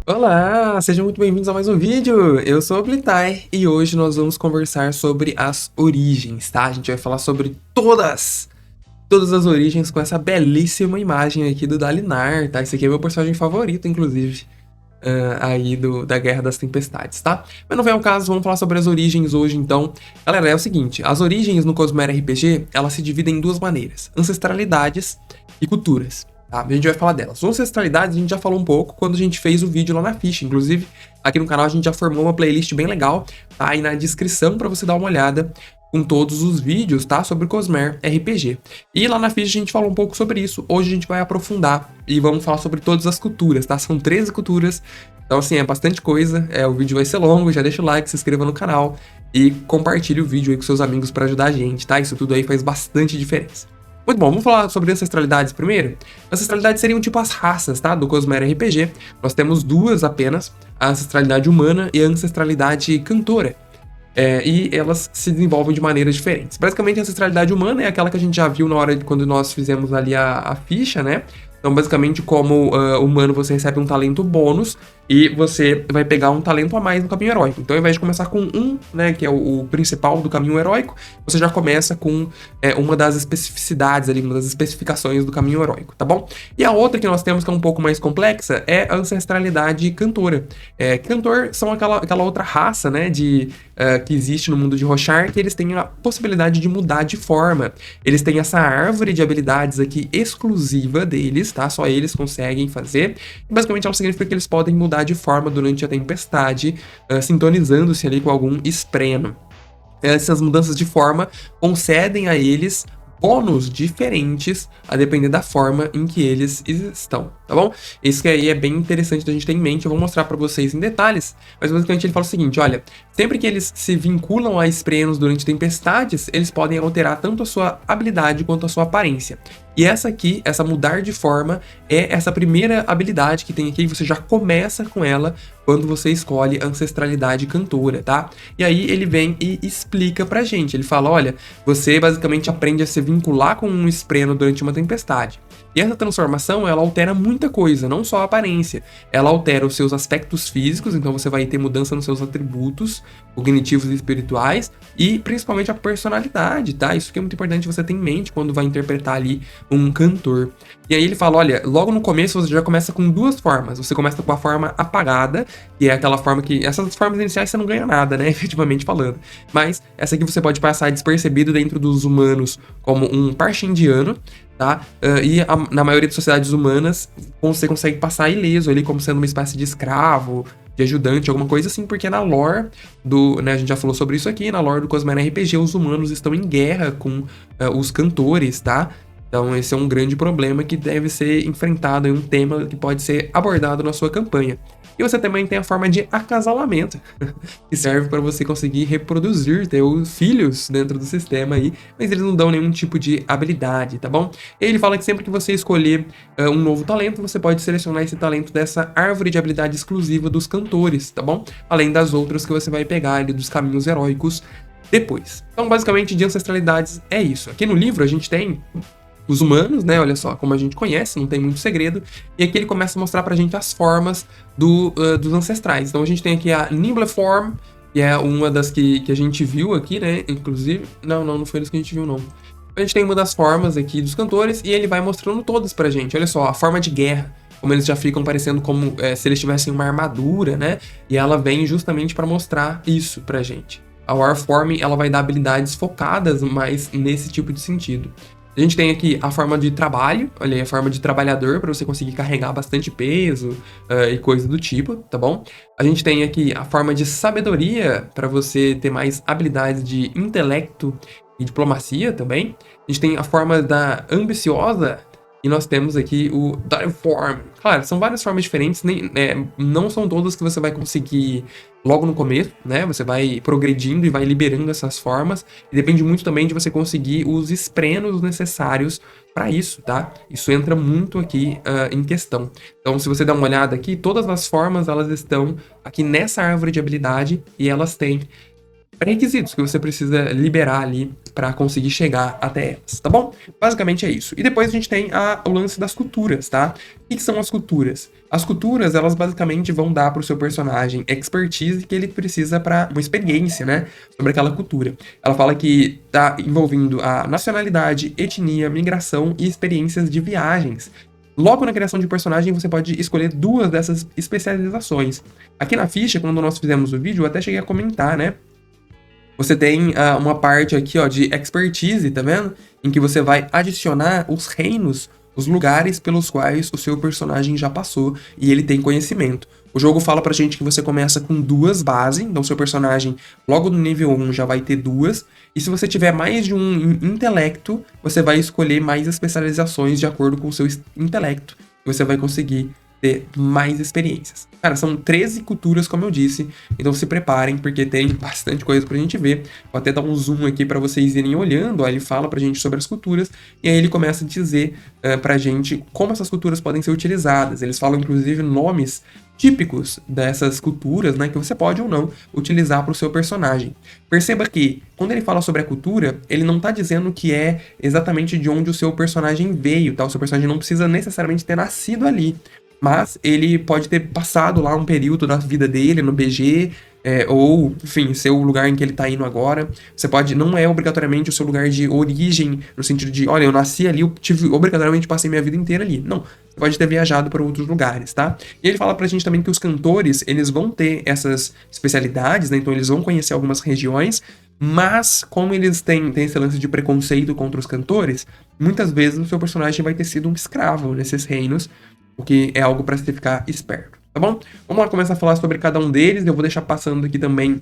Olá, sejam muito bem-vindos a mais um vídeo. Eu sou o Blitai e hoje nós vamos conversar sobre as origens, tá? A gente vai falar sobre todas as origens com essa belíssima imagem aqui do Dalinar, tá? Esse aqui é meu personagem favorito, inclusive, aí da Guerra das Tempestades, tá? Mas não vem ao caso, vamos falar sobre as origens hoje, então. Galera, é o seguinte, as origens no Cosmere RPG, elas se dividem em duas maneiras, ancestralidades e culturas. Tá? A gente vai falar delas. Ancestralidades a gente já falou um pouco quando a gente fez o vídeo lá na ficha. Inclusive, aqui no canal a gente já formou uma playlist bem legal, tá aí na descrição para você dar uma olhada com todos os vídeos, tá? Sobre Cosmere RPG. E lá na ficha a gente falou um pouco sobre isso. Hoje a gente vai aprofundar e vamos falar sobre todas as culturas, tá? São 13 culturas. Então, assim, é bastante coisa. O vídeo vai ser longo, já deixa o like, se inscreva no canal e compartilhe o vídeo aí com seus amigos para ajudar a gente, tá? Isso tudo aí faz bastante diferença. Muito bom, vamos falar sobre ancestralidades primeiro? Ancestralidades seriam tipo as raças, tá? Do Cosmere RPG. Nós temos duas apenas, a ancestralidade humana e a ancestralidade cantora. E elas se desenvolvem de maneiras diferentes. Basicamente, a ancestralidade humana é aquela que a gente já viu na hora de quando nós fizemos ali a ficha, né? Então, basicamente, como humano, você recebe um talento bônus e você vai pegar um talento a mais no caminho heróico. Então, ao invés de começar com um, né, que é o principal do caminho heróico, você já começa com uma das especificidades ali, uma das especificações do caminho heróico, tá bom? E a outra que nós temos, que é um pouco mais complexa, é a ancestralidade cantora. Cantor são aquela outra raça, né, que existe no mundo de Roshar, que eles têm a possibilidade de mudar de forma. Eles têm essa árvore de habilidades aqui exclusiva deles, tá? Só eles conseguem fazer. E basicamente ela significa que eles podem mudar de forma durante a tempestade, sintonizando-se ali com algum espreno. Essas mudanças de forma concedem a eles bônus diferentes a depender da forma em que eles estão, tá bom? Isso que aí é bem interessante da gente ter em mente, eu vou mostrar pra vocês em detalhes, mas basicamente ele fala o seguinte, olha, sempre que eles se vinculam a esprenos durante tempestades, eles podem alterar tanto a sua habilidade quanto a sua aparência. E essa aqui, essa mudar de forma, é essa primeira habilidade que tem aqui, você já começa com ela quando você escolhe ancestralidade cantora, tá? E aí ele vem e explica pra gente, ele fala, olha, você basicamente aprende a se vincular com um espreno durante uma tempestade. E essa transformação, ela altera muita coisa, não só a aparência. Ela altera os seus aspectos físicos, então você vai ter mudança nos seus atributos cognitivos e espirituais, e principalmente a personalidade, tá? Isso que é muito importante você ter em mente quando vai interpretar ali um cantor. E aí ele fala, olha, logo no começo você já começa com duas formas. Você começa com a forma apagada, que é aquela forma que... Essas formas iniciais você não ganha nada, né? Efetivamente falando. Mas essa aqui você pode passar despercebido dentro dos humanos como um parche-indiano, tá? Na maioria das sociedades humanas, você consegue passar ileso ali como sendo uma espécie de escravo, de ajudante, alguma coisa assim, porque na lore do... né, a gente já falou sobre isso aqui, na lore do Cosmere RPG, os humanos estão em guerra com os cantores, tá? Então esse é um grande problema que deve ser enfrentado, é um tema que pode ser abordado na sua campanha. E você também tem a forma de acasalamento, que serve para você conseguir reproduzir, ter os filhos dentro do sistema aí, mas eles não dão nenhum tipo de habilidade, tá bom? E ele fala que sempre que você escolher um novo talento, você pode selecionar esse talento dessa árvore de habilidade exclusiva dos cantores, tá bom? Além das outras que você vai pegar ali dos caminhos heróicos depois. Então, basicamente, de ancestralidades é isso. Aqui no livro a gente tem os humanos, né? Olha só, como a gente conhece, não tem muito segredo. E aqui ele começa a mostrar pra gente as formas dos ancestrais. Então a gente tem aqui a Nimbleform, que é uma das que a gente viu aqui, né? Inclusive... Não foi das que a gente viu, não. A gente tem uma das formas aqui dos cantores e ele vai mostrando todas pra gente. Olha só, a forma de guerra. Como eles já ficam parecendo como se eles tivessem uma armadura, né? E ela vem justamente pra mostrar isso pra gente. A Warform, ela vai dar habilidades focadas mais nesse tipo de sentido. A gente tem aqui a forma de trabalho, olha aí, a forma de trabalhador, para você conseguir carregar bastante peso e coisa do tipo, tá bom? A gente tem aqui a forma de sabedoria, para você ter mais habilidades de intelecto e diplomacia também. A gente tem a forma da ambiciosa, e nós temos aqui o Direform. Claro, são várias formas diferentes, não são todas que você vai conseguir logo no começo, né? Você vai progredindo e vai liberando essas formas. E depende muito também de você conseguir os esprenos necessários para isso, tá? Isso entra muito aqui em questão. Então, se você dar uma olhada aqui, todas as formas, elas estão aqui nessa árvore de habilidade e elas têm pré-requisitos que você precisa liberar ali para conseguir chegar até elas, tá bom? Basicamente é isso. E depois a gente tem o lance das culturas, tá? O que são as culturas? As culturas, elas basicamente vão dar pro seu personagem expertise que ele precisa para uma experiência, né, sobre aquela cultura. Ela fala que tá envolvendo a nacionalidade, etnia, migração e experiências de viagens. Logo na criação de personagem, você pode escolher 2 dessas especializações. Aqui na ficha, quando nós fizemos o vídeo, eu até cheguei a comentar, né? Você tem uma parte aqui, ó, de expertise, tá vendo? Em que você vai adicionar os reinos, os lugares pelos quais o seu personagem já passou e ele tem conhecimento. O jogo fala pra gente que você começa com 2 bases, então seu personagem logo no nível 1 já vai ter 2, e se você tiver mais de um intelecto, você vai escolher mais especializações de acordo com o seu intelecto, e você vai conseguir ter mais experiências. Cara, são 13 culturas, como eu disse, então se preparem, porque tem bastante coisa pra gente ver. Vou até dar um zoom aqui pra vocês irem olhando, ó, ele fala pra gente sobre as culturas, e aí ele começa a dizer pra gente como essas culturas podem ser utilizadas. Eles falam, inclusive, nomes típicos dessas culturas, né, que você pode ou não utilizar para o seu personagem. Perceba que, quando ele fala sobre a cultura, ele não tá dizendo que é exatamente de onde o seu personagem veio, tá? O seu personagem não precisa necessariamente ter nascido ali, mas ele pode ter passado lá um período da vida dele no BG, ou, enfim, ser o lugar em que ele tá indo agora. Você pode, não é obrigatoriamente o seu lugar de origem, no sentido de, olha, eu nasci ali, eu obrigatoriamente passei minha vida inteira ali. Não, você pode ter viajado para outros lugares, tá? E ele fala pra gente também que os cantores, eles vão ter essas especialidades, né? Então eles vão conhecer algumas regiões, mas como eles têm esse lance de preconceito contra os cantores, muitas vezes o seu personagem vai ter sido um escravo nesses reinos, o que é algo para você ficar esperto, tá bom? Vamos lá começar a falar sobre cada um deles. Eu vou deixar passando aqui também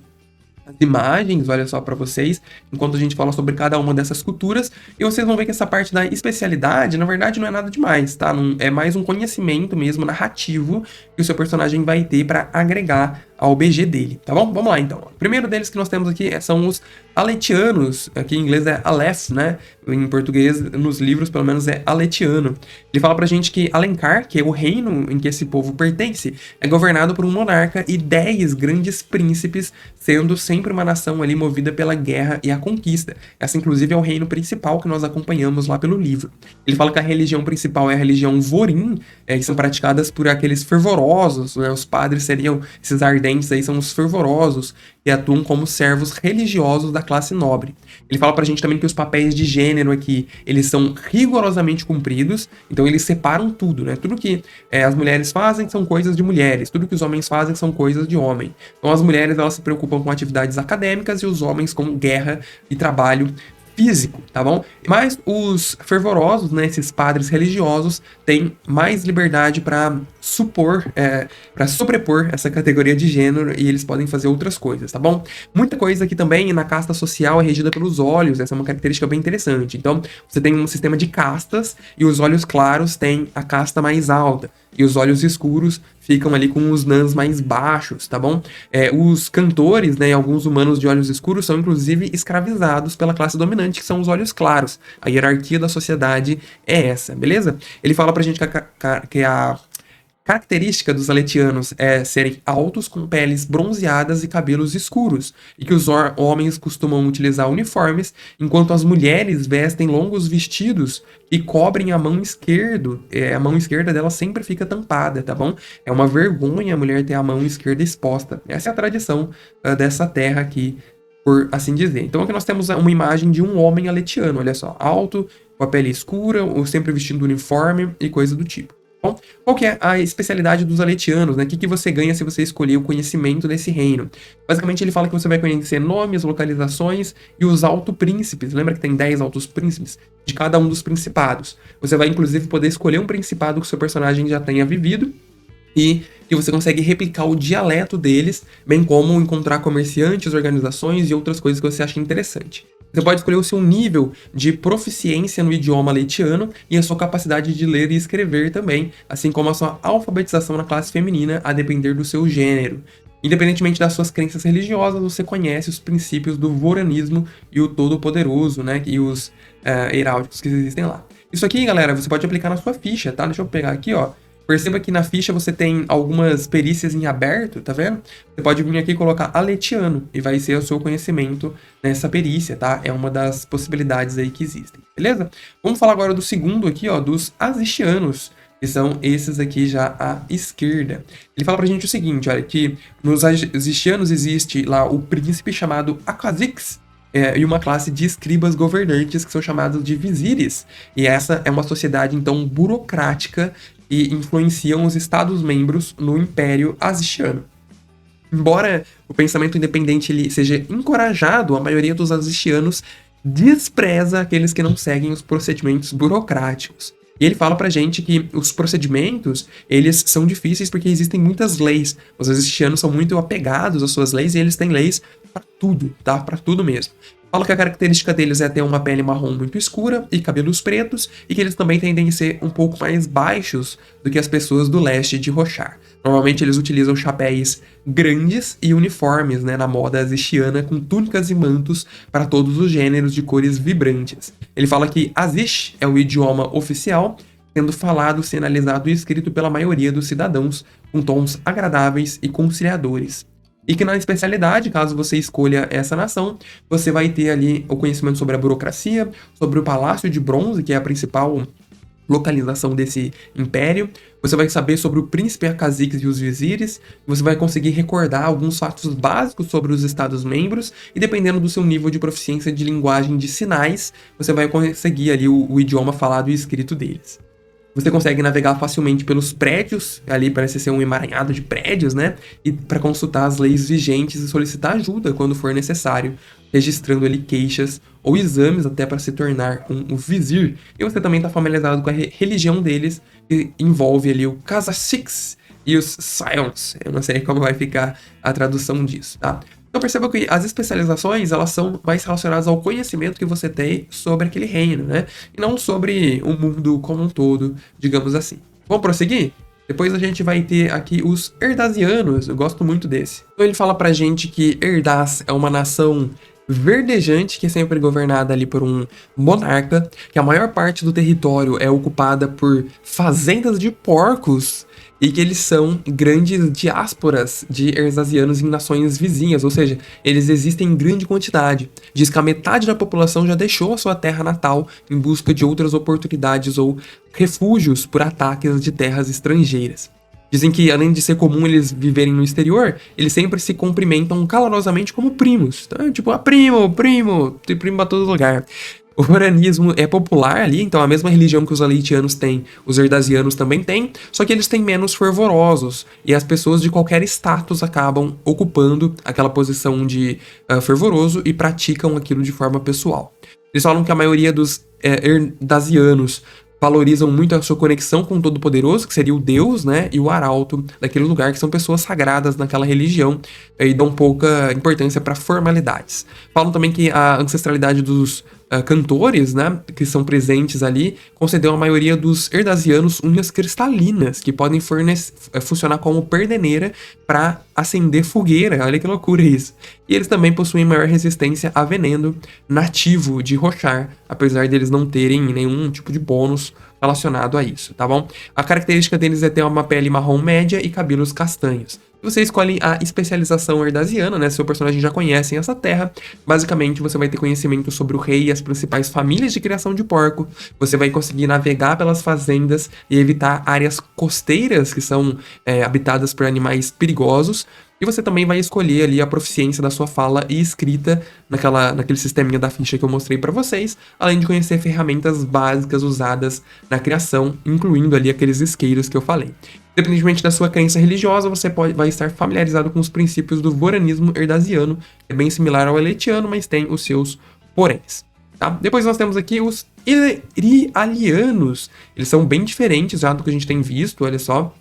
as imagens, olha só para vocês, enquanto a gente fala sobre cada uma dessas culturas, e vocês vão ver que essa parte da especialidade, na verdade, não é nada demais, tá? Não, é mais um conhecimento mesmo narrativo que o seu personagem vai ter para agregar ao BG dele, tá bom? Vamos lá, então. O primeiro deles que nós temos aqui são os aletianos, aqui em inglês é Aleph, né? Em português, nos livros, pelo menos, é aletiano. Ele fala pra gente que Alencar, que é o reino em que esse povo pertence, é governado por um monarca e 10 grandes príncipes, sendo sempre uma nação ali movida pela guerra e a conquista. Essa, inclusive, é o reino principal que nós acompanhamos lá pelo livro. Ele fala que a religião principal é a religião Vorin, que são praticadas por aqueles fervorosos, né? Os padres seriam esses ardentes aí, são os fervorosos, que atuam como servos religiosos da classe nobre. Ele fala pra gente também que os papéis de gênero aqui, eles são rigorosamente cumpridos, então eles separam tudo, né? Tudo que as mulheres fazem são coisas de mulheres, tudo que os homens fazem são coisas de homem. Então as mulheres, elas se preocupam com atividades acadêmicas e os homens com guerra e trabalho físico, tá bom? Mas os fervorosos, né, esses padres religiosos, têm mais liberdade para para sobrepor essa categoria de gênero, e eles podem fazer outras coisas, tá bom? Muita coisa aqui também na casta social é regida pelos olhos, essa é uma característica bem interessante. Então, você tem um sistema de castas, e os olhos claros têm a casta mais alta, e os olhos escuros ficam ali com os nãs mais baixos, tá bom? Os cantores, né, e alguns humanos de olhos escuros são inclusive escravizados pela classe dominante, que são os olhos claros. A hierarquia da sociedade é essa, beleza? Ele fala pra gente que a característica dos aletianos é serem altos, com peles bronzeadas e cabelos escuros, e que os homens costumam utilizar uniformes, enquanto as mulheres vestem longos vestidos e cobrem a mão esquerda. A mão esquerda dela sempre fica tampada, tá bom? É uma vergonha a mulher ter a mão esquerda exposta. Essa é a tradição dessa terra aqui, por assim dizer. Então aqui nós temos uma imagem de um homem aletiano, olha só, alto, com a pele escura, ou sempre vestindo uniforme e coisa do tipo. Bom, qual que é a especialidade dos aletianos, né? O que você ganha se você escolher o conhecimento desse reino? Basicamente, ele fala que você vai conhecer nomes, localizações e os alto-príncipes. Lembra que tem 10 altos-príncipes? De cada um dos principados. Você vai, inclusive, poder escolher um principado que o seu personagem já tenha vivido e que você consegue replicar o dialeto deles, bem como encontrar comerciantes, organizações e outras coisas que você acha interessante. Você pode escolher o seu nível de proficiência no idioma aletiano e a sua capacidade de ler e escrever também, assim como a sua alfabetização na classe feminina, a depender do seu gênero. Independentemente das suas crenças religiosas, você conhece os princípios do voranismo e o Todo-Poderoso, né, e os heráldicos que existem lá. Isso aqui, galera, você pode aplicar na sua ficha, tá? Deixa eu pegar aqui, ó. Perceba que na ficha você tem algumas perícias em aberto, tá vendo? Você pode vir aqui e colocar aletiano e vai ser o seu conhecimento nessa perícia, tá? É uma das possibilidades aí que existem, beleza? Vamos falar agora do segundo aqui, ó, dos asistianos, que são esses aqui já à esquerda. Ele fala pra gente o seguinte, olha, que nos asistianos existe lá o príncipe chamado Akazix, e uma classe de escribas governantes que são chamados de vizires. E essa é uma sociedade, então, burocrática que influenciam os Estados-membros no Império Asistiano. Embora o pensamento independente ele seja encorajado, a maioria dos asistianos despreza aqueles que não seguem os procedimentos burocráticos. E ele fala pra gente que os procedimentos, eles são difíceis porque existem muitas leis. Os asistianos são muito apegados às suas leis e eles têm leis pra tudo, tá? Pra tudo mesmo. Fala que a característica deles é ter uma pele marrom muito escura e cabelos pretos, e que eles também tendem a ser um pouco mais baixos do que as pessoas do leste de Roshar. Normalmente eles utilizam chapéus grandes e uniformes, né, na moda asistiana, com túnicas e mantos para todos os gêneros de cores vibrantes. Ele fala que Azish é o idioma oficial, sendo falado, sinalizado e escrito pela maioria dos cidadãos, com tons agradáveis e conciliadores. E que na especialidade, caso você escolha essa nação, você vai ter ali o conhecimento sobre a burocracia, sobre o Palácio de Bronze, que é a principal localização desse império. Você vai saber sobre o príncipe Akazix e os vizires. Você vai conseguir recordar alguns fatos básicos sobre os Estados-membros. E dependendo do seu nível de proficiência de linguagem de sinais, você vai conseguir ali o idioma falado e escrito deles. Você consegue navegar facilmente pelos prédios, ali parece ser um emaranhado de prédios, né? E para consultar as leis vigentes e solicitar ajuda quando for necessário, registrando ali queixas ou exames até para se tornar um vizir. E você também está familiarizado com a religião deles, que envolve ali o Khazad-Six e os Scions. Eu não sei como vai ficar a tradução disso, tá? Então perceba que as especializações, elas são mais relacionadas ao conhecimento que você tem sobre aquele reino, né? E não sobre o mundo como um todo, digamos assim. Vamos prosseguir? Depois a gente vai ter aqui os Erdasianos, eu gosto muito desse. Então ele fala pra gente que Erdaz é uma nação verdejante que é sempre governada ali por um monarca, que a maior parte do território é ocupada por fazendas de porcos, e que eles são grandes diásporas de Erdasianos em nações vizinhas, ou seja, eles existem em grande quantidade. Diz que a metade da população já deixou a sua terra natal em busca de outras oportunidades ou refúgios por ataques de terras estrangeiras. Dizem que, além de ser comum eles viverem no exterior, eles sempre se cumprimentam calorosamente como primos. Então, tipo, primo, tem primo pra todo lugar. O voranismo é popular ali, então a mesma religião que os aleitianos têm, os erdasianos também têm, só que eles têm menos fervorosos, e as pessoas de qualquer status acabam ocupando aquela posição de fervoroso e praticam aquilo de forma pessoal. Eles falam que a maioria dos erdasianos valorizam muito a sua conexão com o Todo-Poderoso, que seria o Deus, né, e o Arauto daquele lugar, que são pessoas sagradas naquela religião, e dão pouca importância para formalidades. Falam também que a ancestralidade dos cantores, né, que são presentes ali, concedeu à maioria dos erdasianos unhas cristalinas, que podem funcionar como perdeneira para acender fogueira. Olha que loucura isso. E eles também possuem maior resistência a veneno nativo de Roshar, apesar deles não terem nenhum tipo de bônus relacionado a isso, tá bom? A característica deles é ter uma pele marrom média e cabelos castanhos. Você escolhe a especialização erdasiana, né? Seu personagem já conhece essa terra. Basicamente, você vai ter conhecimento sobre o rei e as principais famílias de criação de porco. Você vai conseguir navegar pelas fazendas e evitar áreas costeiras que são habitadas por animais perigosos. E você também vai escolher ali a proficiência da sua fala e escrita naquele sisteminha da ficha que eu mostrei para vocês, além de conhecer ferramentas básicas usadas na criação, incluindo ali aqueles isqueiros que eu falei. Independentemente da sua crença religiosa, você vai estar familiarizado com os princípios do voranismo erdasiano, que é bem similar ao eletiano, mas tem os seus poréns. Tá? Depois nós temos aqui os Iralianos. Eles são bem diferentes já do que a gente tem visto, olha só.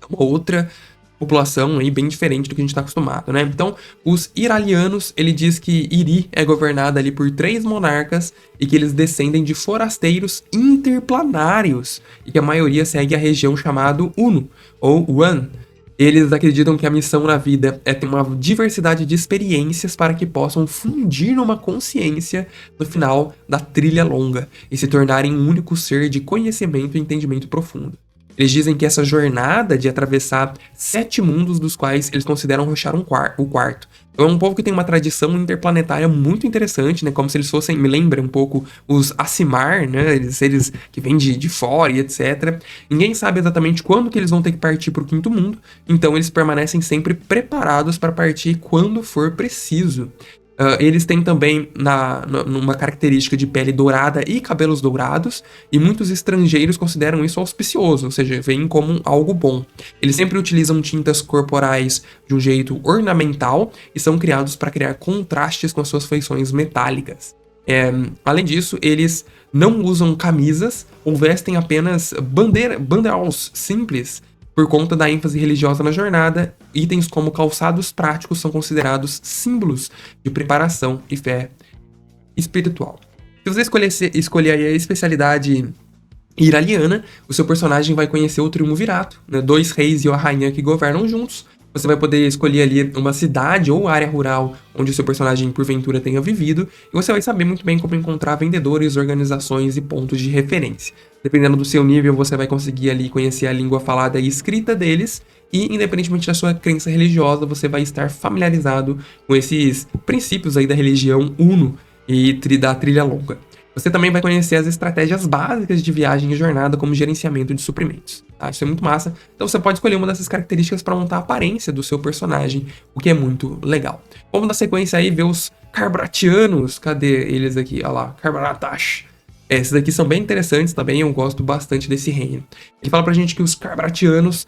Uma outra população aí bem diferente do que a gente está acostumado, né? Então, os Iralianos, ele diz que Iri é governada ali por 3 monarcas e que eles descendem de forasteiros interplanários e que a maioria segue a região chamada Uno, ou One. Eles acreditam que a missão na vida é ter uma diversidade de experiências para que possam fundir numa consciência no final da trilha longa e se tornarem um único ser de conhecimento e entendimento profundo. Eles dizem que essa jornada de atravessar 7 mundos, dos quais eles consideram Roshar o quarto. Então é um povo que tem uma tradição interplanetária muito interessante, né? Como se eles fossem, me lembra um pouco os Aasimar, né? Eles que vêm de fora e etc. Ninguém sabe exatamente quando que eles vão ter que partir para o quinto mundo, então eles permanecem sempre preparados para partir quando for preciso. Eles têm também numa característica de pele dourada e cabelos dourados, e muitos estrangeiros consideram isso auspicioso, ou seja, veem como algo bom. Eles sempre utilizam tintas corporais de um jeito ornamental e são criados para criar contrastes com as suas feições metálicas. Além disso, eles não usam camisas ou vestem apenas banderols simples. Por conta da ênfase religiosa na jornada, itens como calçados práticos são considerados símbolos de preparação e fé espiritual. Se você escolher a especialidade iraliana, o seu personagem vai conhecer o Triunvirato, né? 2 reis e a rainha que governam juntos. Você vai poder escolher ali uma cidade ou área rural onde o seu personagem porventura tenha vivido, e você vai saber muito bem como encontrar vendedores, organizações e pontos de referência. Dependendo do seu nível, você vai conseguir ali conhecer a língua falada e escrita deles, e independentemente da sua crença religiosa, você vai estar familiarizado com esses princípios aí da religião Uno e da trilha longa. Você também vai conhecer as estratégias básicas de viagem e jornada, como gerenciamento de suprimentos. Tá? Isso é muito massa. Então você pode escolher uma dessas características para montar a aparência do seu personagem, o que é muito legal. Vamos na sequência aí ver os Carbratianos. Cadê eles aqui? Olha lá, Carbratash. Esses aqui são bem interessantes também, eu gosto bastante desse reino. Ele fala pra gente que os Carbratianos,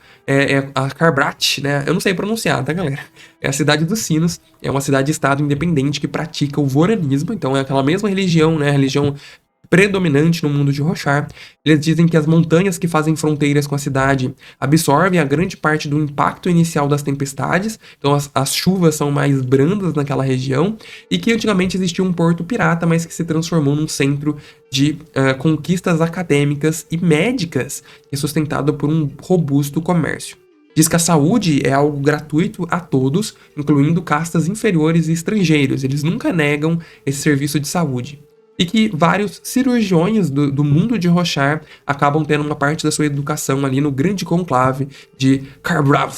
a Carbrat, né? Eu não sei pronunciar, tá, galera? É a cidade dos Sinos, é uma cidade-estado independente que pratica o Voranismo, então é aquela mesma religião, né? A religião predominante no mundo de Roshar. Eles dizem que as montanhas que fazem fronteiras com a cidade absorvem a grande parte do impacto inicial das tempestades, então as chuvas são mais brandas naquela região, e que antigamente existia um porto pirata, mas que se transformou num centro de conquistas acadêmicas e médicas, que é sustentado por um robusto comércio. Diz que a saúde é algo gratuito a todos, incluindo castas inferiores e estrangeiros. Eles nunca negam esse serviço de saúde. E que vários cirurgiões do mundo de Roshar acabam tendo uma parte da sua educação ali no grande conclave de Carbrav.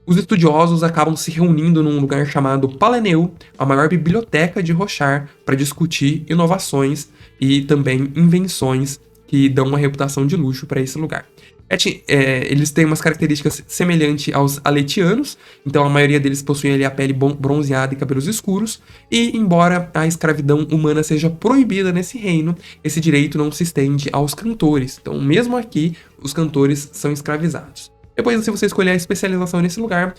Os estudiosos acabam se reunindo num lugar chamado Paleneu, a maior biblioteca de Roshar, para discutir inovações e também invenções que dão uma reputação de luxo para esse lugar. Eles têm umas características semelhantes aos aletianos, então a maioria deles possuem ali a pele bronzeada e cabelos escuros, e embora a escravidão humana seja proibida nesse reino, esse direito não se estende aos cantores, então mesmo aqui os cantores são escravizados. Depois, se você escolher a especialização nesse lugar,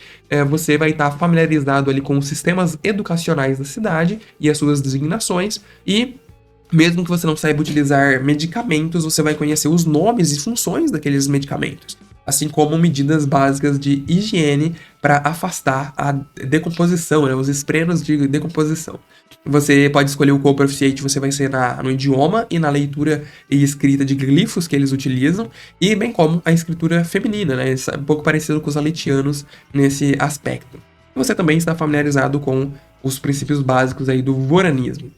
você vai estar familiarizado ali com os sistemas educacionais da cidade e as suas designações, e mesmo que você não saiba utilizar medicamentos, você vai conhecer os nomes e funções daqueles medicamentos, assim como medidas básicas de higiene para afastar a decomposição, né, os esprenos de decomposição. Você pode escolher o qual proficiente você vai ser no idioma e na leitura e escrita de glifos que eles utilizam, e bem como a escritura feminina, né, é um pouco parecido com os aletianos nesse aspecto. Você também está familiarizado com os princípios básicos aí do voranismo.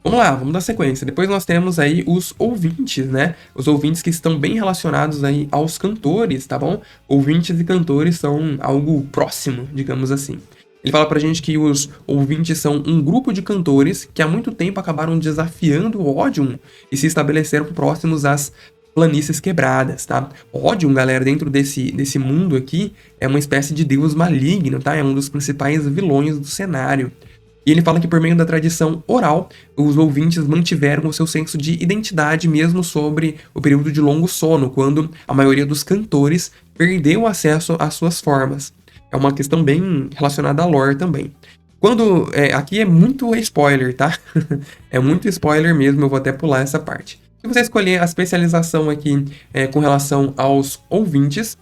Vamos lá, vamos dar sequência. Depois nós temos aí os ouvintes, né? Os ouvintes que estão bem relacionados aí aos cantores, tá bom? Ouvintes e cantores são algo próximo, digamos assim. Ele fala pra gente que os ouvintes são um grupo de cantores que há muito tempo acabaram desafiando o Odium e se estabeleceram próximos às planícies quebradas, tá? Odium, galera, dentro desse mundo aqui, é uma espécie de deus maligno, tá? É um dos principais vilões do cenário. E ele fala que por meio da tradição oral, os ouvintes mantiveram o seu senso de identidade mesmo sobre o período de longo sono, quando a maioria dos cantores perdeu o acesso às suas formas. É uma questão bem relacionada à lore também. Aqui é muito spoiler, tá? É muito spoiler mesmo, eu vou até pular essa parte. Se você escolher a especialização aqui com relação aos ouvintes,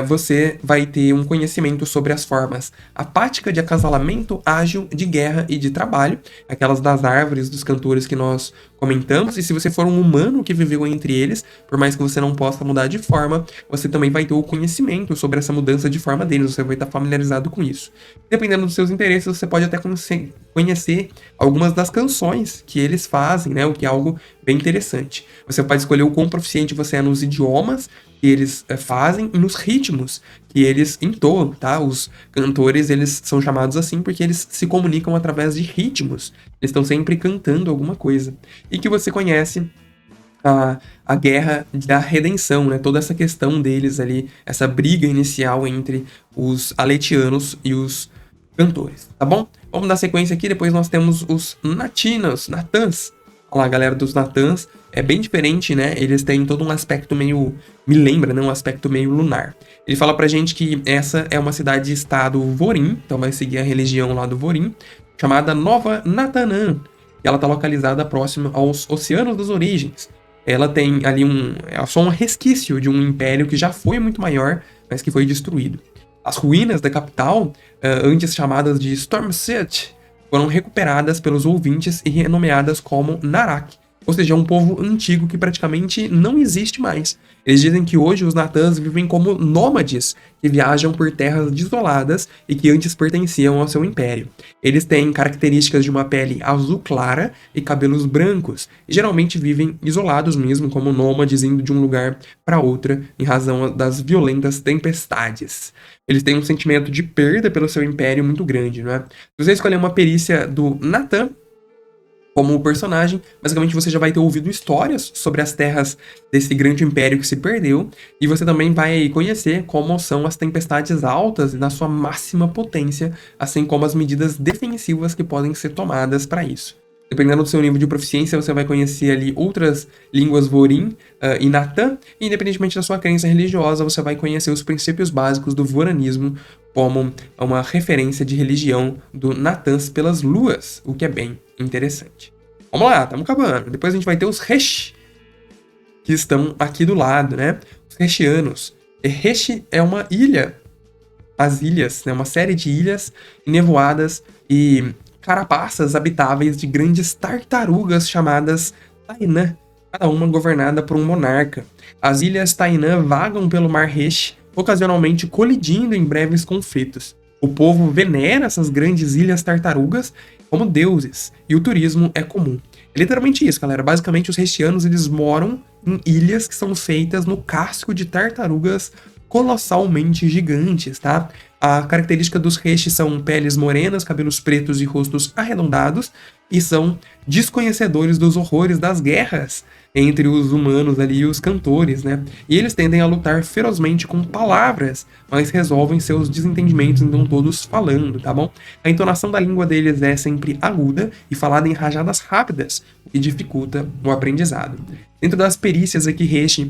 você vai ter um conhecimento sobre as formas apática de acasalamento, ágil, de guerra e de trabalho, aquelas das árvores, dos cantores que nós comentamos, e se você for um humano que viveu entre eles, por mais que você não possa mudar de forma, você também vai ter o conhecimento sobre essa mudança de forma deles, você vai estar familiarizado com isso. Dependendo dos seus interesses, você pode até conhecer algumas das canções que eles fazem, né, o que é algo bem interessante. Você pode escolher o quão proficiente você é nos idiomas que eles fazem e nos ritmos que eles entoam, tá? Os cantores, eles são chamados assim porque eles se comunicam através de ritmos. Eles estão sempre cantando alguma coisa. E que você conhece a guerra da redenção, né? Toda essa questão deles ali, essa briga inicial entre os aletianos e os cantores, tá bom? Vamos dar sequência aqui, depois nós temos os Nathans. Olha lá, a galera dos Nathans é bem diferente, né? Eles têm todo um aspecto meio... me lembra, né? Um aspecto meio lunar. Ele fala pra gente que essa é uma cidade-estado Vorin, então vai seguir a religião lá do Vorin, chamada Nova Natanã. E ela tá localizada próxima aos Oceanos das Origens. Ela tem ali é só um resquício de um império que já foi muito maior, mas que foi destruído. As ruínas da capital, antes chamadas de Storm City, foram recuperadas pelos ouvintes e renomeadas como Narak, ou seja, um povo antigo que praticamente não existe mais. Eles dizem que hoje os Nathans vivem como nômades que viajam por terras desoladas e que antes pertenciam ao seu império. Eles têm características de uma pele azul clara e cabelos brancos, e geralmente vivem isolados mesmo, como nômades indo de um lugar para outro em razão das violentas tempestades. Eles têm um sentimento de perda pelo seu império muito grande, não é? Se você escolher uma perícia do Nathan como personagem, basicamente você já vai ter ouvido histórias sobre as terras desse grande império que se perdeu, e você também vai conhecer como são as tempestades altas na sua máxima potência, assim como as medidas defensivas que podem ser tomadas para isso. Dependendo do seu nível de proficiência, você vai conhecer ali outras línguas Vorin e Natan, e independentemente da sua crença religiosa, você vai conhecer os princípios básicos do Voranismo como uma referência de religião do Nathans pelas luas, o que é bem interessante. Vamos lá, estamos acabando. Depois a gente vai ter os Resh, que estão aqui do lado, né? Os Reshianos. Resh é uma ilha, as ilhas, né? Uma série de ilhas nevoadas e carapaças habitáveis de grandes tartarugas chamadas Tainã, cada uma governada por um monarca. As ilhas Tainã vagam pelo mar Resh, ocasionalmente colidindo em breves conflitos. O povo venera essas grandes ilhas tartarugas como deuses, e o turismo é comum. É literalmente isso, galera. Basicamente, os Reshianos, eles moram em ilhas que são feitas no casco de tartarugas colossalmente gigantes, tá? A característica dos Resh são peles morenas, cabelos pretos e rostos arredondados, e são desconhecedores dos horrores das guerras entre os humanos ali e os cantores, né? E eles tendem a lutar ferozmente com palavras, mas resolvem seus desentendimentos, então todos falando, tá bom? A entonação da língua deles é sempre aguda e falada em rajadas rápidas, o que dificulta o aprendizado. Dentro das perícias aqui, Resh,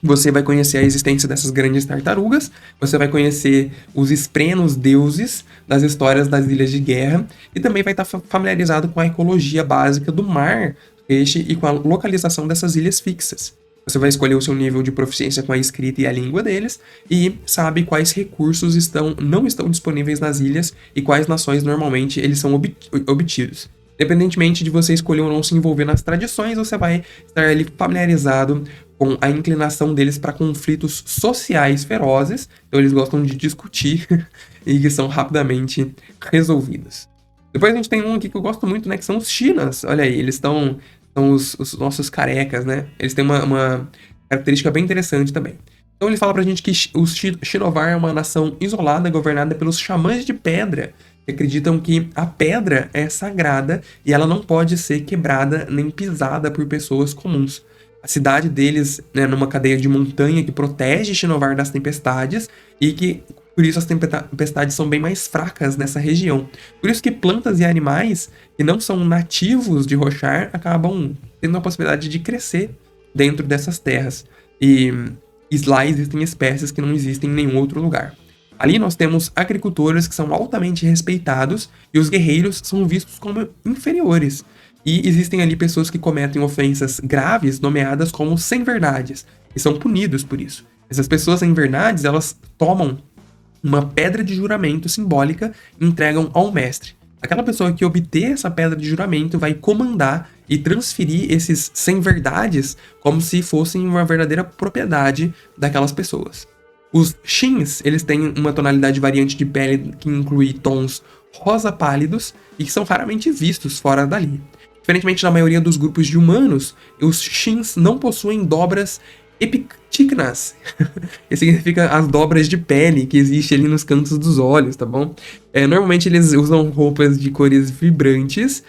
você vai conhecer a existência dessas grandes tartarugas, você vai conhecer os esprenos deuses das histórias das ilhas de guerra, e também vai estar familiarizado com a ecologia básica do mar Resh e com a localização dessas ilhas fixas. Você vai escolher o seu nível de proficiência com a escrita e a língua deles, e sabe quais recursos não estão disponíveis nas ilhas e quais nações normalmente eles são obtidos. Independentemente de você escolher ou não se envolver nas tradições, você vai estar ali familiarizado com a inclinação deles para conflitos sociais ferozes, então eles gostam de discutir e que são rapidamente resolvidos. Depois a gente tem um aqui que eu gosto muito, né, que são os Chinas. Olha aí, eles são os nossos carecas, né? Eles têm uma característica bem interessante também. Então ele fala pra gente que os Shinovar é uma nação isolada, governada pelos xamãs de pedra, que acreditam que a pedra é sagrada e ela não pode ser quebrada nem pisada por pessoas comuns. A cidade deles é numa cadeia de montanha que protege Shinovar das tempestades e que, por isso, as tempestades são bem mais fracas nessa região. Por isso que plantas e animais que não são nativos de Roshar acabam tendo a possibilidade de crescer dentro dessas terras. E lá existem espécies que não existem em nenhum outro lugar. Ali nós temos agricultores que são altamente respeitados e os guerreiros são vistos como inferiores. E existem ali pessoas que cometem ofensas graves, nomeadas como sem-verdades, e são punidos por isso. Essas pessoas, em verdade, elas tomam uma pedra de juramento simbólica e entregam ao mestre. Aquela pessoa que obter essa pedra de juramento vai comandar e transferir esses 100 verdades como se fossem uma verdadeira propriedade daquelas pessoas. Os Shins, eles têm uma tonalidade variante de pele que inclui tons rosa pálidos e que são raramente vistos fora dali. Diferentemente da maioria dos grupos de humanos, os Shins não possuem dobras epicticnas, que significa as dobras de pele que existem ali nos cantos dos olhos, tá bom? Normalmente eles usam roupas de cores vibrantes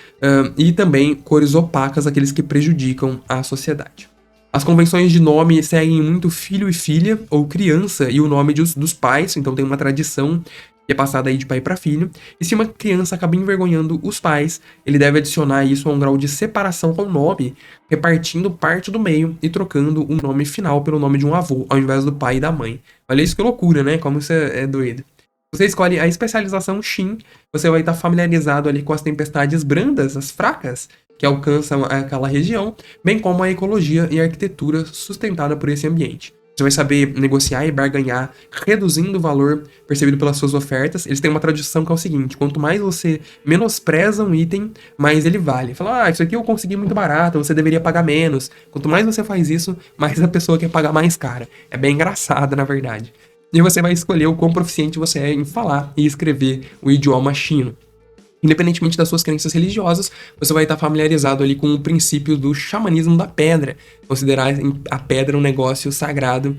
e também cores opacas, aqueles que prejudicam a sociedade. As convenções de nome seguem muito filho e filha, ou criança e o nome dos pais, então tem uma tradição que é passada aí de pai para filho. E se uma criança acaba envergonhando os pais, ele deve adicionar isso a um grau de separação com o nome, repartindo parte do meio e trocando o nome final pelo nome de um avô, ao invés do pai e da mãe. Olha isso que loucura, né? Como isso é doido. Você escolhe a especialização Shin, você vai estar familiarizado ali com as tempestades brandas, as fracas, que alcançam aquela região, bem como a ecologia e a arquitetura sustentada por esse ambiente. Você vai saber negociar e barganhar, reduzindo o valor percebido pelas suas ofertas. Eles têm uma tradição que é o seguinte: quanto mais você menospreza um item, mais ele vale. Fala, isso aqui eu consegui muito barato, você deveria pagar menos. Quanto mais você faz isso, mais a pessoa quer pagar mais cara. É bem engraçado, na verdade. E você vai escolher o quão proficiente você é em falar e escrever o idioma chino. Independentemente das suas crenças religiosas, você vai estar familiarizado ali com o princípio do xamanismo da pedra, considerar a pedra um negócio sagrado.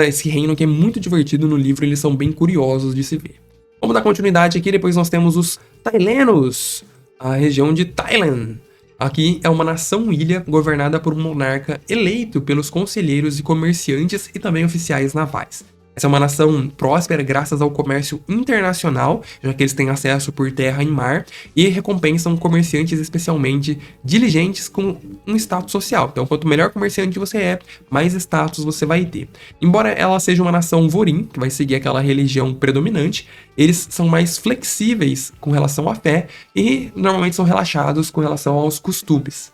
Esse reino que é muito divertido no livro, eles são bem curiosos de se ver. Vamos dar continuidade aqui, depois nós temos os Thailenos, a região de Thailand. Aqui é uma nação-ilha governada por um monarca eleito pelos conselheiros e comerciantes e também oficiais navais. Essa é uma nação próspera graças ao comércio internacional, já que eles têm acesso por terra e mar, e recompensam comerciantes especialmente diligentes com um status social. Então, quanto melhor comerciante você é, mais status você vai ter. Embora ela seja uma nação Vorin, que vai seguir aquela religião predominante, eles são mais flexíveis com relação à fé e normalmente são relaxados com relação aos costumes.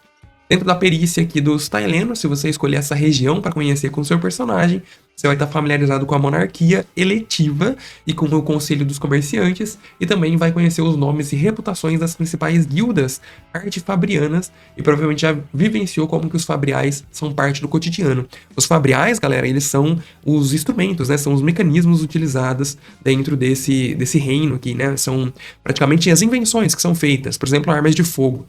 Dentro da perícia aqui dos Thailenos, se você escolher essa região para conhecer com o seu personagem, você vai estar familiarizado com a monarquia eletiva e com o conselho dos comerciantes, e também vai conhecer os nomes e reputações das principais guildas artefabrianas, e provavelmente já vivenciou como que os fabriais são parte do cotidiano. Os fabriais, galera, eles são os instrumentos, né? São os mecanismos utilizados dentro desse reino aqui, né? São praticamente as invenções que são feitas, por exemplo, armas de fogo.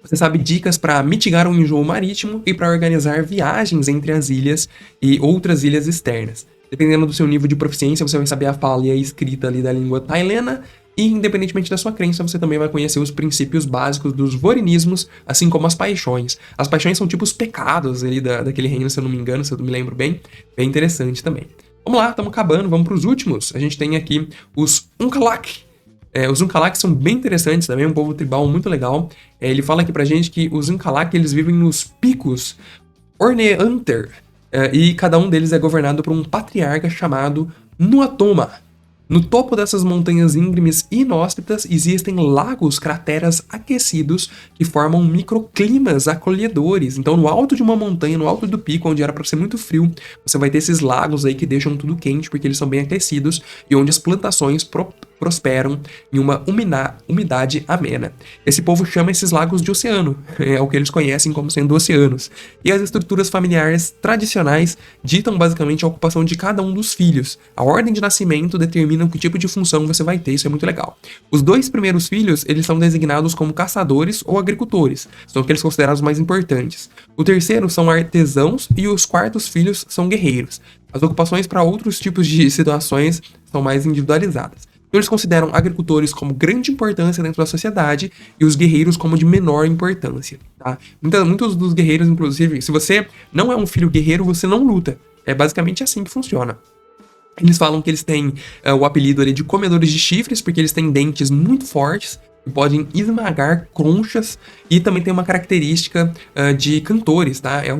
Você sabe dicas para mitigar o enjoo marítimo e para organizar viagens entre as ilhas e outras ilhas externas. Dependendo do seu nível de proficiência, você vai saber a fala e a escrita ali da língua tailena, e independentemente da sua crença, você também vai conhecer os princípios básicos dos vorinismos, assim como as paixões. As paixões são tipo os pecados ali daquele reino, se eu não me engano, se eu me lembro bem. Bem interessante também. Vamos lá, estamos acabando, vamos para os últimos. A gente tem aqui os Unkalak. Os Unkalak são bem interessantes também, um povo tribal muito legal. Ele fala aqui pra gente que os Unkalak, eles vivem nos picos Orneanter, e cada um deles é governado por um patriarca chamado Nuatoma. No topo dessas montanhas íngremes e inóspitas existem lagos, crateras aquecidos que formam microclimas acolhedores. Então, no alto de uma montanha, no alto do pico, onde era para ser muito frio, você vai ter esses lagos aí que deixam tudo quente porque eles são bem aquecidos e onde as plantações prosperam em uma umidade amena. Esse povo chama esses lagos de oceano, é o que eles conhecem como sendo oceanos. E as estruturas familiares tradicionais ditam basicamente a ocupação de cada um dos filhos. A ordem de nascimento determina que tipo de função você vai ter, isso é muito legal. Os 2 primeiros filhos, eles são designados como caçadores ou agricultores, são aqueles considerados mais importantes. O terceiro são artesãos e os 4º filhos são guerreiros. As ocupações para outros tipos de situações são mais individualizadas. Então, eles consideram agricultores como grande importância dentro da sociedade e os guerreiros como de menor importância. Tá? Muitos dos guerreiros, inclusive, se você não é um filho guerreiro, você não luta. É basicamente assim que funciona. Eles falam que eles têm o apelido ali de comedores de chifres, porque eles têm dentes muito fortes e podem esmagar conchas, e também tem uma característica de cantores, tá? É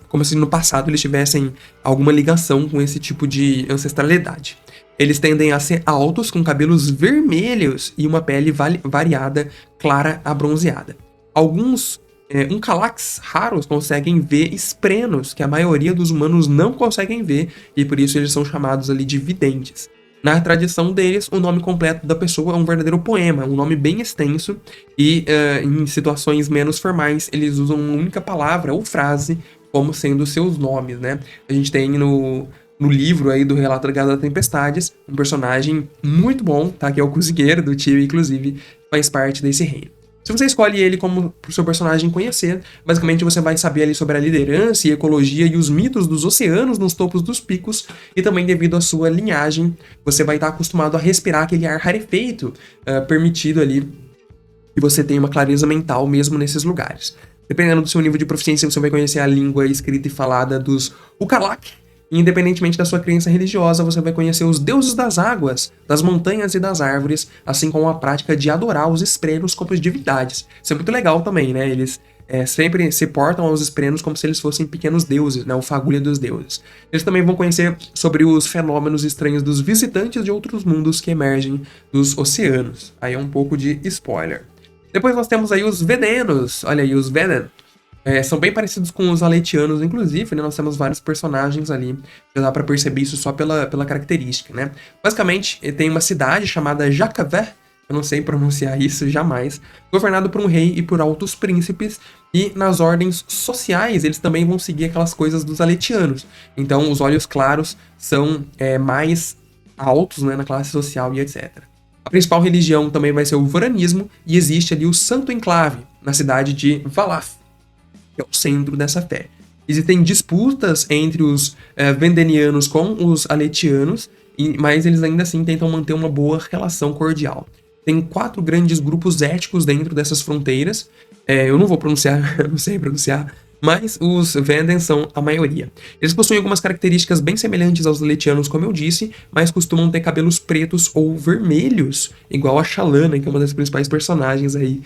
como se no passado eles tivessem alguma ligação com esse tipo de ancestralidade. Eles tendem a ser altos, com cabelos vermelhos e uma pele variada, clara a bronzeada. Alguns Uncalax raros conseguem ver esprenos, que a maioria dos humanos não conseguem ver, e por isso eles são chamados ali de videntes. Na tradição deles, o nome completo da pessoa é um verdadeiro poema, um nome bem extenso, e em situações menos formais, eles usam uma única palavra ou frase como sendo seus nomes, né? A gente tem no livro aí do Relato da Guerra das Tempestades, um personagem muito bom, tá? Que é o Cozinheiro do Tio, inclusive, faz parte desse reino. Se você escolhe ele como pro seu personagem conhecer, basicamente você vai saber ali sobre a liderança e ecologia e os mitos dos oceanos nos topos dos picos, e também devido à sua linhagem, você vai estar acostumado a respirar aquele ar rarefeito, permitido ali que você tenha uma clareza mental mesmo nesses lugares. Dependendo do seu nível de proficiência, você vai conhecer a língua escrita e falada dos Ukalak. E independentemente da sua crença religiosa, você vai conhecer os deuses das águas, das montanhas e das árvores, assim como a prática de adorar os esprenos como divindades. Isso é muito legal também, né? Eles sempre se portam aos esprenos como se eles fossem pequenos deuses, né? O fagulha dos deuses. Eles também vão conhecer sobre os fenômenos estranhos dos visitantes de outros mundos que emergem dos oceanos. Aí é um pouco de spoiler. Depois nós temos aí os Vedenos. Olha aí, os Veden. São bem parecidos com os Aletianos, inclusive, né? Nós temos vários personagens ali. Já dá pra perceber isso só pela característica, né? Basicamente, tem uma cidade chamada Jacavé, eu não sei pronunciar isso jamais, governado por um rei e por altos príncipes, e nas ordens sociais eles também vão seguir aquelas coisas dos Aletianos. Então, os olhos claros são mais altos, né, na classe social e etc. A principal religião também vai ser o Voranismo, e existe ali o Santo Enclave, na cidade de Valaf, que é o centro dessa fé. Existem disputas entre os Vendenianos com os Aletianos, mas eles ainda assim tentam manter uma boa relação cordial. Tem 4 grandes grupos étnicos dentro dessas fronteiras. Eu não vou pronunciar, não sei pronunciar, mas os Venden são a maioria. Eles possuem algumas características bem semelhantes aos Aletianos, como eu disse, mas costumam ter cabelos pretos ou vermelhos, igual a Shalana, que é uma das principais personagens aí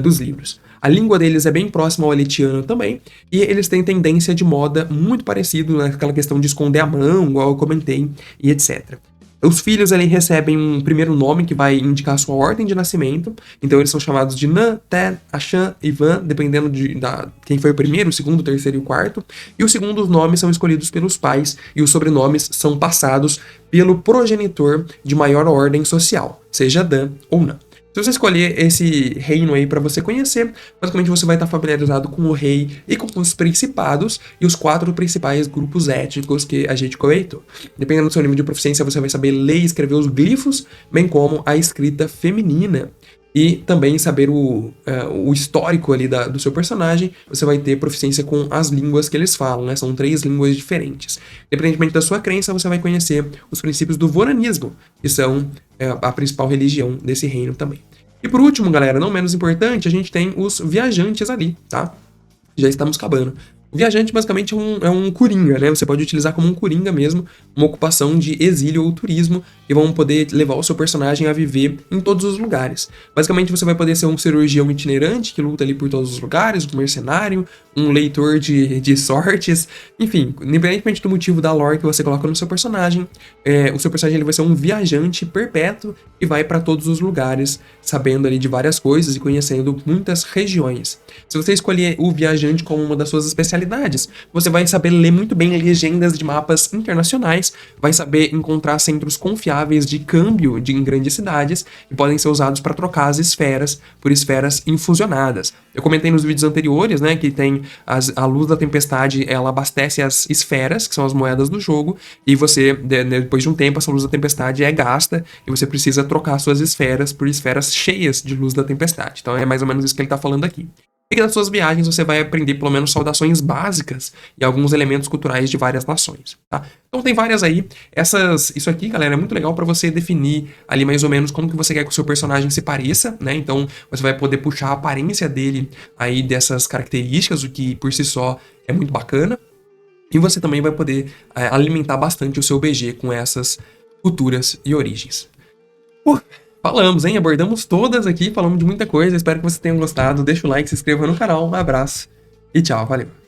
dos livros. A língua deles é bem próxima ao Aletiano também, e eles têm tendência de moda muito parecido naquela questão de esconder a mão, igual eu comentei, e etc. Os filhos ali recebem um primeiro nome que vai indicar a sua ordem de nascimento, então eles são chamados de Nan, Ten, Achan e Van, dependendo de quem foi o primeiro, o segundo, o terceiro e o quarto, e os segundos nomes são escolhidos pelos pais, e os sobrenomes são passados pelo progenitor de maior ordem social, seja Dan ou Nan. Se você escolher esse reino aí para você conhecer, basicamente você vai estar familiarizado com o rei e com os principados e os 4 principais grupos étnicos que a gente comentou. Dependendo do seu nível de proficiência, você vai saber ler e escrever os glifos, bem como a escrita feminina. E também saber o histórico ali do seu personagem, você vai ter proficiência com as línguas que eles falam, né? São 3 línguas diferentes. Independentemente da sua crença, você vai conhecer os princípios do Voranismo, que são a principal religião desse reino também. E por último, galera, não menos importante, a gente tem os viajantes ali, tá? Já estamos acabando. O viajante basicamente é um coringa, né? Você pode utilizar como um coringa mesmo, uma ocupação de exílio ou turismo, e vão poder levar o seu personagem a viver em todos os lugares. Basicamente você vai poder ser um cirurgião itinerante que luta ali por todos os lugares, um mercenário, um leitor de sortes, enfim, independentemente do motivo da lore que você coloca no seu personagem, o seu personagem ele vai ser um viajante perpétuo e vai para todos os lugares, sabendo ali de várias coisas e conhecendo muitas regiões. Se você escolher o viajante como uma das suas especialidades, você vai saber ler muito bem legendas de mapas internacionais, vai saber encontrar centros confiáveis de câmbio em grandes cidades que podem ser usados para trocar as esferas por esferas infusionadas. Eu comentei nos vídeos anteriores, né, que tem a luz da tempestade, ela abastece as esferas, que são as moedas do jogo, e você, depois de um tempo, essa luz da tempestade é gasta e você precisa trocar suas esferas por esferas cheias de luz da tempestade. Então é mais ou menos isso que ele está falando aqui. E nas suas viagens você vai aprender pelo menos saudações básicas e alguns elementos culturais de várias nações, tá? Então tem várias aí. Isso aqui, galera, é muito legal para você definir ali mais ou menos como que você quer que o seu personagem se pareça, né? Então você vai poder puxar a aparência dele aí dessas características, o que por si só é muito bacana. E você também vai poder alimentar bastante o seu BG com essas culturas e origens. Falamos, hein? Abordamos todas aqui, falamos de muita coisa. Espero que você tenha gostado. Deixa o like, se inscreva no canal. Um abraço e tchau, valeu!